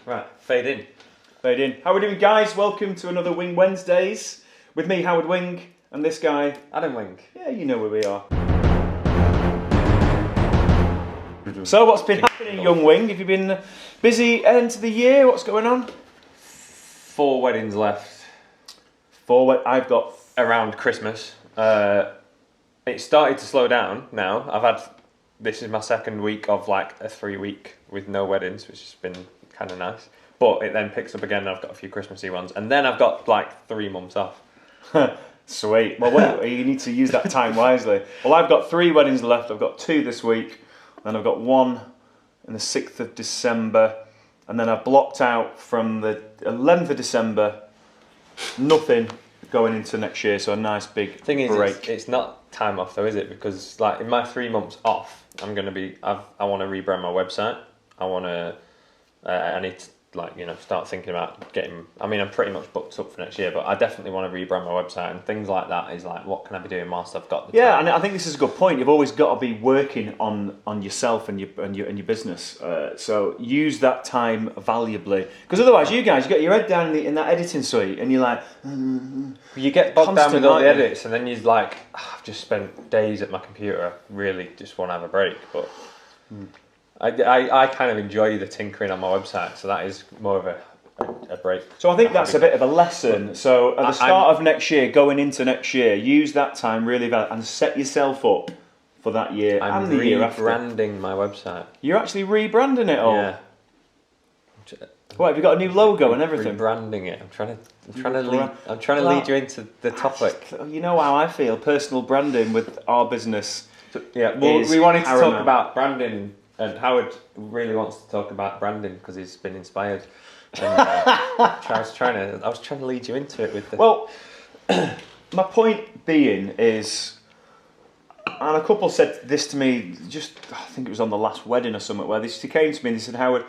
Right, fade in. Fade in. How are we doing, guys? Welcome to another Wing Wednesdays with me, Howard Wing, and this guy, Adam Wing. Yeah, you know where we are. So, what's been happening, young Wing? Have you been busy end of the year? What's going on? 4 weddings left. I've got around Christmas. It started to slow down now. This is my second week of like a 3-week with no weddings, which has been kind of nice. But it then picks up again, and I've got a few Christmassy ones, and then I've got like 3 months off. Sweet. Well, you need to use that time wisely. Well, I've got 3 weddings left. I've got 2 this week, and I've got 1 on the 6th of December, and then I've blocked out from the 11th of December, nothing going into next year, so a nice big break. It's not time off though, is it? Because like in my 3 months off, I want to rebrand my website. I need to start thinking about getting. I mean, I'm pretty much booked up for next year, but I definitely want to rebrand my website, and things like that is like, what can I be doing whilst I've got the time? And I think this is a good point. You've always got to be working on yourself and your business. So use that time valuably, because otherwise, you got your head down in that editing suite, and you're like, you get bogged down with all the edits, and then you're like, I've just spent days at my computer. I really just want to have a break, but. I kind of enjoy the tinkering on my website, so that is more of a break. So I think that's a bit of a lesson. So at the start of next year, going into next year, use that time really well and set yourself up for that year and the year after. I'm rebranding my website. You're actually rebranding it all? Yeah. What, have you got a new logo and everything? Rebranding it. I'm trying to lead you into the topic. You know how I feel. Personal branding with our business. Yeah. Well, we wanted to talk about branding. And Howard really wants to talk about branding because he's been inspired. And, I was trying to lead you into it with the. Well, my point being is, and a couple said this to me. I think it was on the last wedding or something where they came to me and they said, Howard,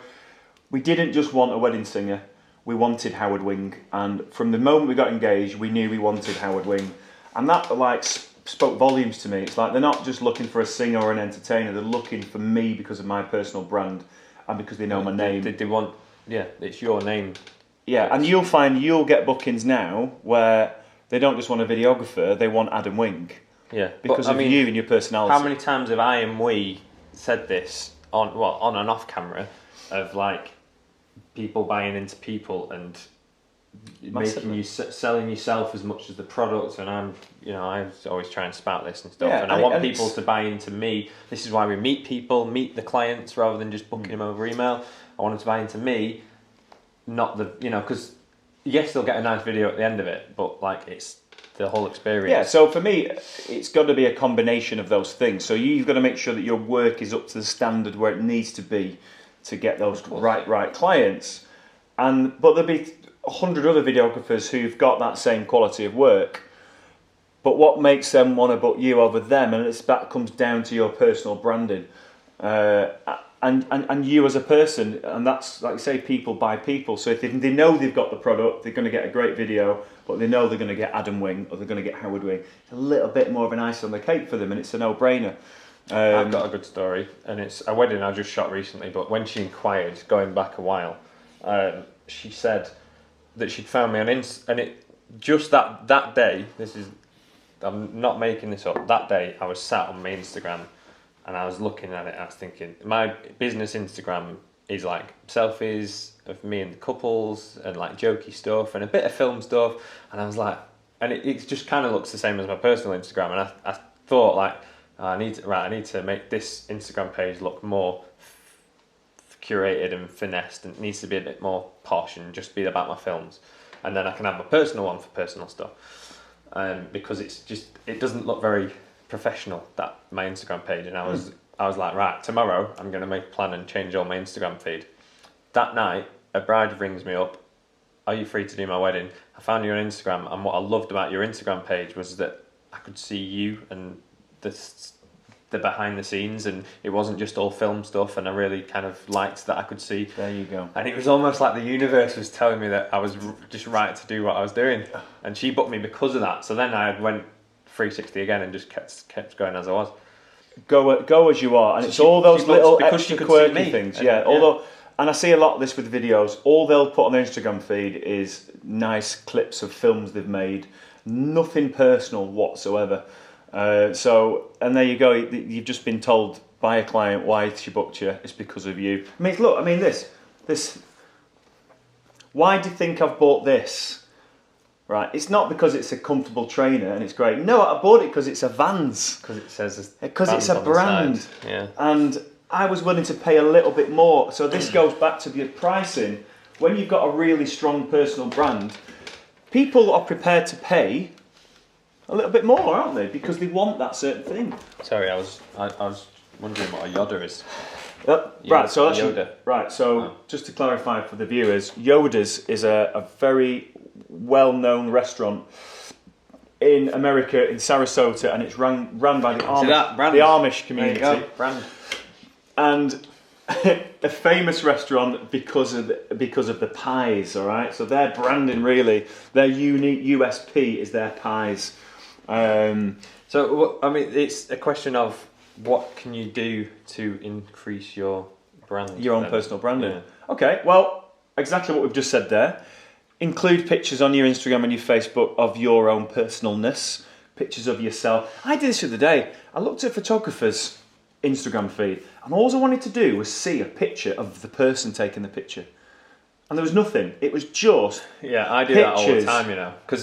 we didn't just want a wedding singer. We wanted Howard Wing, and from the moment we got engaged, we knew we wanted Howard Wing, and that spoke volumes to me. It's like they're not just looking for a singer or an entertainer, they're looking for me because of my personal brand and because they know my name. They want, it's your name. Yeah, and you'll find you'll get bookings now where they don't just want a videographer, they want Adam Wing. Yeah. Because of you and your personality. How many times have I and we said this on and off camera of like people buying into people and making you selling yourself as much as the product, and I always try and spout this and stuff, and I want people to buy into me. This is why we meet the clients rather than just booking them over email. I want them to buy into me, not because yes, they'll get a nice video at the end of it, but like it's the whole experience. Yeah, so for me, it's got to be a combination of those things. So you've got to make sure that your work is up to the standard where it needs to be to get those right clients, but there'll be 100 other videographers who've got that same quality of work, but what makes them want to book you over them, and that comes down to your personal branding and you as a person, and that's like you say, people buy people. So if they know they've got the product, they're going to get a great video, but they know they're going to get Adam Wing or they're going to get Howard Wing. It's a little bit more of an icing on the cake for them, and it's a no-brainer. I've got a good story, and it's a wedding I just shot recently, but when she inquired, going back a while, she said that she'd found me on and it just that day. I'm not making this up. That day, I was sat on my Instagram, and I was looking at it. And I was thinking, my business Instagram is like selfies of me and the couples, and like jokey stuff, and a bit of film stuff. And I was like, and it just kind of looks the same as my personal Instagram. And I thought like, I need to make this Instagram page look more curated and finessed, and it needs to be a bit more posh and just be about my films, and then I can have my personal one for personal stuff, because it doesn't look very professional, that my Instagram page. And I was like, right, tomorrow I'm going to make a plan and change all my Instagram feed. That night a bride rings me up, are you free to do my wedding? I found you on Instagram, and what I loved about your Instagram page was that I could see you and the behind the scenes, and it wasn't just all film stuff, and I really kind of liked that I could see. There you go. And it was almost like the universe was telling me that I was just right to do what I was doing, and she booked me because of that. So then I went 360 again and just kept going as I was. Go as you are, and so it's all those little extra quirky things. Yeah, although and I see a lot of this with videos. All they'll put on their Instagram feed is nice clips of films they've made, nothing personal whatsoever. And there you go. You've just been told by a client why she booked you. It's because of you. I mean, look. I mean, this. Why do you think I've bought this? Right. It's not because it's a comfortable trainer and it's great. No, I bought it because it's a Vans. Because it says because it's a brand. Yeah. And I was willing to pay a little bit more. So this goes back to the pricing. When you've got a really strong personal brand, people are prepared to pay a little bit more, aren't they? Because they want that certain thing. Sorry, I was wondering what a Yoda is. Right, so that's Yoda. Right, so just to clarify for the viewers, Yoda's is a very well-known restaurant in America, in Sarasota, and it's run by the Amish community. There you go, brand. And a famous restaurant because of the pies, all right? So their branding, really, their unique USP is their pies. So, I mean, it's a question of what can you do to increase your brand? Your own personal branding. Yeah. Okay, well, exactly what we've just said there. Include pictures on your Instagram and your Facebook of your own personalness, pictures of yourself. I did this the other day. I looked at photographers' Instagram feed, and all I wanted to do was see a picture of the person taking the picture. And there was nothing. It was just I do that all the time, you know. Because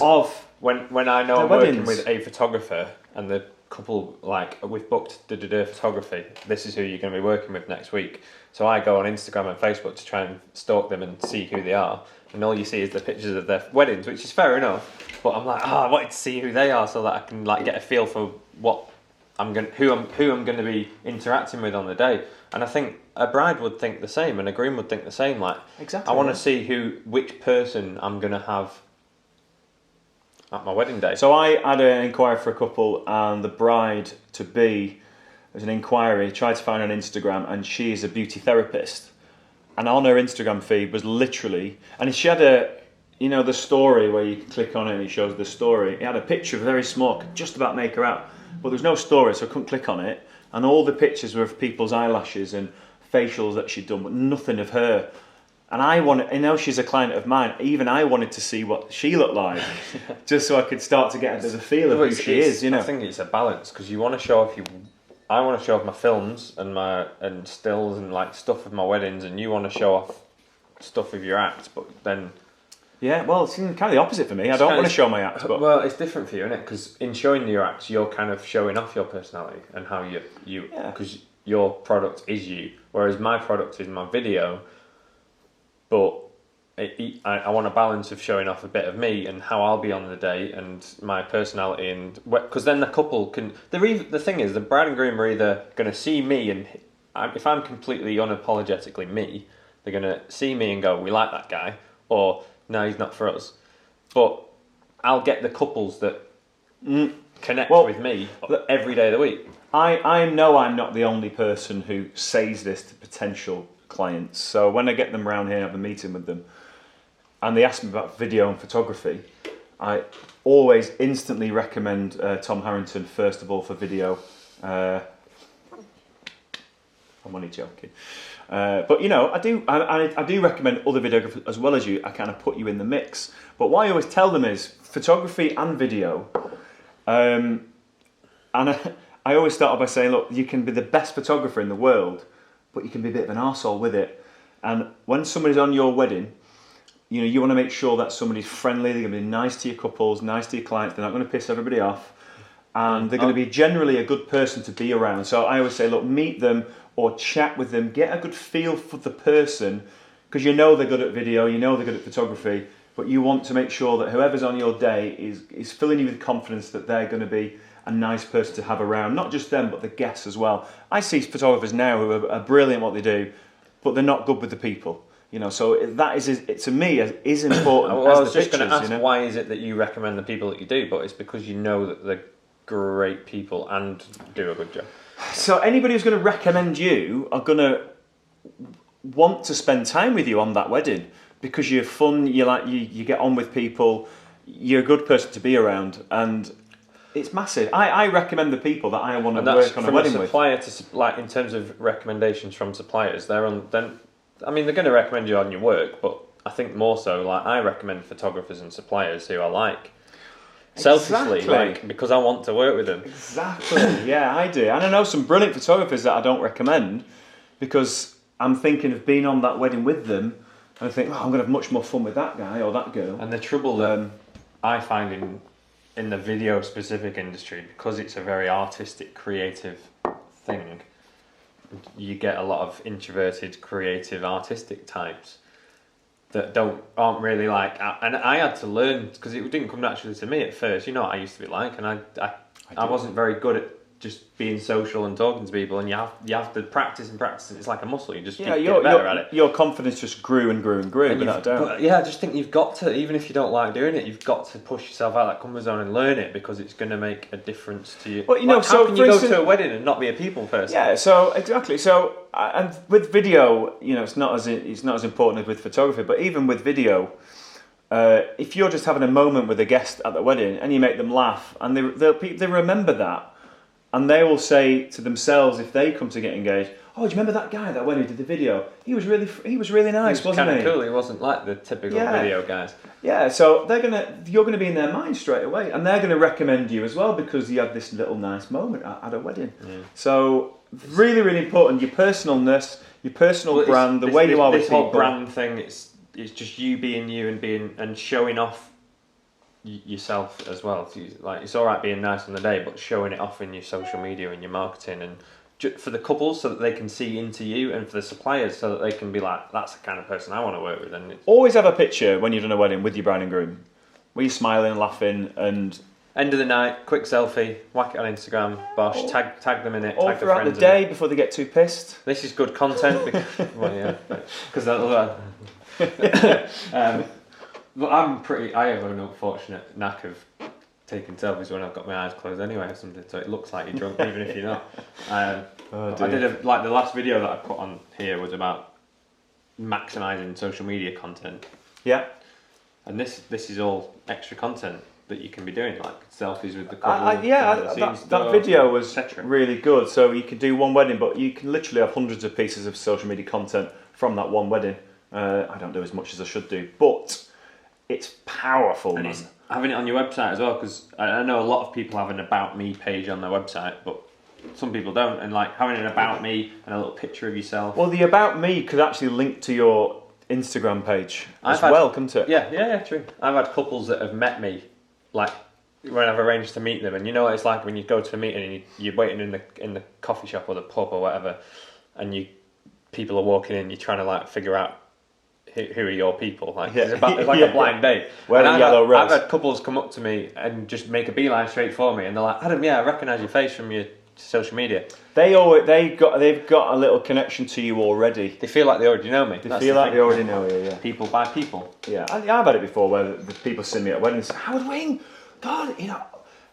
when I know I'm working with a photographer and the couple, like, we've booked photography, this is who you're going to be working with next week. So I go on Instagram and Facebook to try and stalk them and see who they are. And all you see is the pictures of their weddings, which is fair enough. But I'm like, I wanted to see who they are so that I can, like, get a feel for who I'm going to be interacting with on the day. And I think a bride would think the same, and a groom would think the same. Like, exactly, I want to see which person I'm going to have at my wedding day. So I had an inquiry for a couple, and the bride to be, there's an inquiry, tried to find her on Instagram, and she is a beauty therapist. And on her Instagram feed was literally, and she had the story where you can click on it and it shows the story. It had a picture, very small, could just about make her out. But there's no story, so I couldn't click on it. And all the pictures were of people's eyelashes and facials that she'd done, but nothing of her. And I know she's a client of mine. Even I wanted to see what she looked like, just so I could start to get a bit of a feel of who she is. You know, I think it's a balance, because you want to show off I want to show off my films and stills and, like, stuff of my weddings, and you want to show off stuff of your act, but then. Yeah, well, it's kind of the opposite for me. I don't want to show my act. But well, it's different for you, isn't it? Because in showing your act, you're kind of showing off your personality and how because your product is you, whereas my product is my video. But I want a balance of showing off a bit of me and how I'll be on the day and my personality, and because then the couple can. The thing is, the bride and groom are either going to see me, and if I'm completely unapologetically me, they're going to see me and go, "We like that guy," or "No, he's not for us." But I'll get the couples that connect with me every day of the week. I know I'm not the only person who says this to potential clients. So when I get them around here and have a meeting with them, and they ask me about video and photography, I always instantly recommend Tom Harrington first of all for video. I'm only joking. But you know, I do recommend other videographers as well as you. I kind of put you in the mix. But what I always tell them is photography and video. And I always start off by saying, look, you can be the best photographer in the world, but you can be a bit of an arsehole with it. And when somebody's on your wedding, you know, you want to make sure that somebody's friendly. They're going to be nice to your couples, nice to your clients. They're not going to piss everybody off, and they're going to be generally a good person to be around. So I always say, look, meet them or chat with them, get a good feel for the person, because you know they're good at video, you know they're good at photography, but you want to make sure that whoever's on your day is filling you with confidence that they're going to be a nice person to have around, not just them, but the guests as well. I see photographers now who are brilliant at what they do, but they're not good with the people. You know, so that is, to me, is important. Well, I was just going to ask, why is it that you recommend the people that you do? But it's because you know that they're great people and do a good job. So anybody who's going to recommend you are going to want to spend time with you on that wedding, because you're fun, you get on with people, you're a good person to be around, and it's massive. I recommend the people that I want to work on a wedding with. From a supplier to, like, in terms of recommendations from suppliers, they're on. Then I mean, they're going to recommend you on your work, but I think more so, like, I recommend photographers and suppliers who I like. Selfishly, like, because I want to work with them. Exactly, yeah, I do. And I know some brilliant photographers that I don't recommend because I'm thinking of being on that wedding with them and I think, oh, I'm going to have much more fun with that guy or that girl. And the trouble that I find in the video specific industry, because it's a very artistic, creative thing, you get a lot of introverted, creative, artistic types that aren't really like, and I had to learn because it didn't come naturally to me at first. You know what I used to be like, and I wasn't very good at just being social and talking to people, and you have to practice and practice. It's like a muscle. You just get better at it. Your confidence just grew and grew and grew, without doubt. But yeah, I just think you've got to, even if you don't like doing it, you've got to push yourself out of that comfort zone and learn it because it's going to make a difference to you. Well, you know, how can you go to a wedding and not be a people person? Yeah, so exactly. So and with video, you know, it's not as important as with photography, but even with video. If you're just having a moment with a guest at the wedding and you make them laugh and they remember that, and they will say to themselves if they come to get engaged, "Oh, do you remember that guy that wedding who did the video? He was really nice, wasn't he? Kind of cool. He wasn't like the typical video guys." Yeah, so you're gonna be in their mind straight away, and they're gonna recommend you as well because you had this little nice moment at a wedding. Yeah. So really, really important. Your personalness, your personal brand, the way you are with people. This whole brand thing, it's just you being you and showing off yourself as well. Like, it's all right being nice on the day, but showing it off in your social media and your marketing, and for the couples so that they can see into you, and for the suppliers so that they can be like, that's the kind of person I want to work with. And always have a picture when you've done a wedding with your bride and groom, where you're smiling and laughing, and end of the night, quick selfie, whack it on Instagram, bosh, tag them in it, all tag throughout the day before they get too pissed. This is good content because, well, yeah, because but I have an unfortunate knack of taking selfies when I've got my eyes closed anyway or something, so it looks like you're drunk even if you're not. I did the last video that I put on here was about maximising social media content. Yeah. And this is all extra content that you can be doing, like selfies with the couple. That video was really good. So you can do one wedding, but you can literally have hundreds of pieces of social media content from that one wedding. I don't do as much as I should do, but it's powerful. And it's having it on your website as well, because I know a lot of people have an About Me page on their website, but some people don't. And like having an About Me and a little picture of yourself. Well, the About Me could actually link to your Instagram page as well, couldn't it? Yeah, true. I've had couples that have met me, like when I've arranged to meet them, and you know what it's like when you go to a meeting and you're waiting in the coffee shop or the pub or whatever, and people are walking in, you're trying to like figure out who are your people? Like, it's like a blind date. I've had couples come up to me and just make a beeline straight for me, and they're like, "Adam, I recognise your face from your social media." They've got a little connection to you already. They feel like they already know me. They already know you. Yeah. People by people. Yeah, I've had it before where the people see me at weddings. Howard Wing, God,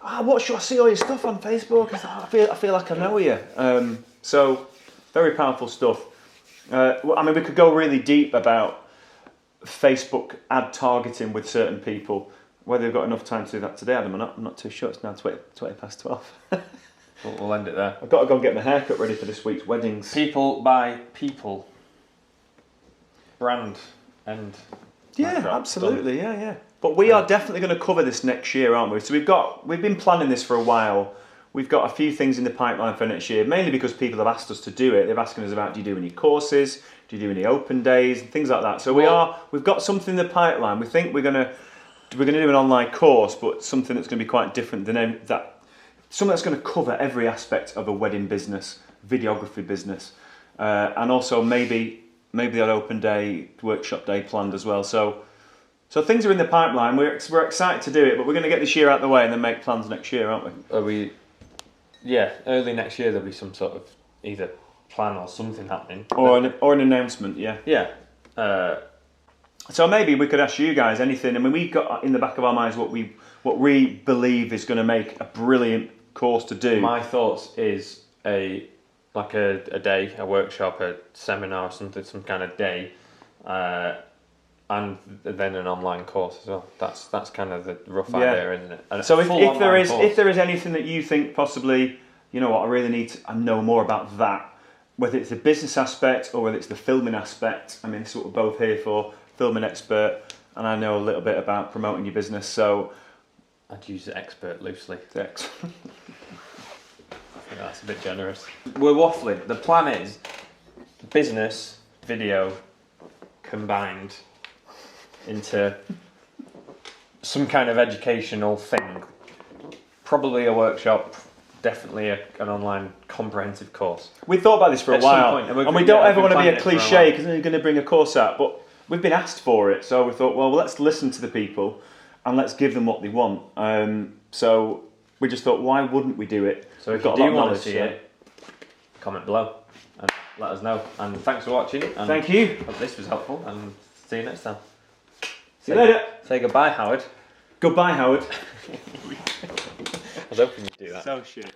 I see all your stuff on Facebook. I feel like I know you. So very powerful stuff. I mean, we could go really deep about Facebook ad targeting with certain people. Whether they've got enough time to do that today, Adam, I'm not too sure. It's now 20 past 12. We'll end it there. I've got to go and get my haircut ready for this week's weddings. People by people. Brand and... Yeah, absolutely, yeah. But we are definitely going to cover this next year, aren't we? So we've been planning this for a while. We've got a few things in the pipeline for next year, mainly because people have asked us to do it. They've asked us about, do you do any courses? Do you do any open days? And things like that. So we've got something in the pipeline. We think we're going to do an online course, but something that's going to be quite different than that. Something that's going to cover every aspect of a wedding business, videography business, and also maybe that open day, workshop day planned as well. So things are in the pipeline. We're excited to do it, but we're going to get this year out of the way and then make plans next year, aren't we? Yeah, early next year there'll be some sort of either plan or something happening, or an announcement. Yeah. So maybe we could ask you guys anything. I mean, we've got in the back of our minds what we believe is going to make a brilliant course to do. My thoughts is a day, a workshop, a seminar, or something, some kind of day, and then an online course as well. That's kind of the rough idea, isn't it? And so if there is anything that you think possibly, you know what, I really need to know more about that, whether it's the business aspect or whether it's the filming aspect. I mean, this is what we're both here for, filming expert, and I know a little bit about promoting your business, so... I'd use expert loosely. Thanks. I think that's a bit generous. We're waffling. The plan is business, video, combined into some kind of educational thing. Probably a workshop, definitely an online comprehensive course. We thought about this for a At some while, point, and we don't ever want to be a planning it for a cliche while. because we're going to bring a course out, but we've been asked for it, so we thought, well, let's listen to the people and let's give them what they want. So we just thought, why wouldn't we do it? So if We've got you a lot do of want to knowledge, see so- it, comment below and let us know. And thanks for watching. And Thank you. hope this was helpful, and see you next time. See you later. Say goodbye, Howard. Goodbye, Howard. I was hoping you'd do that. So shit.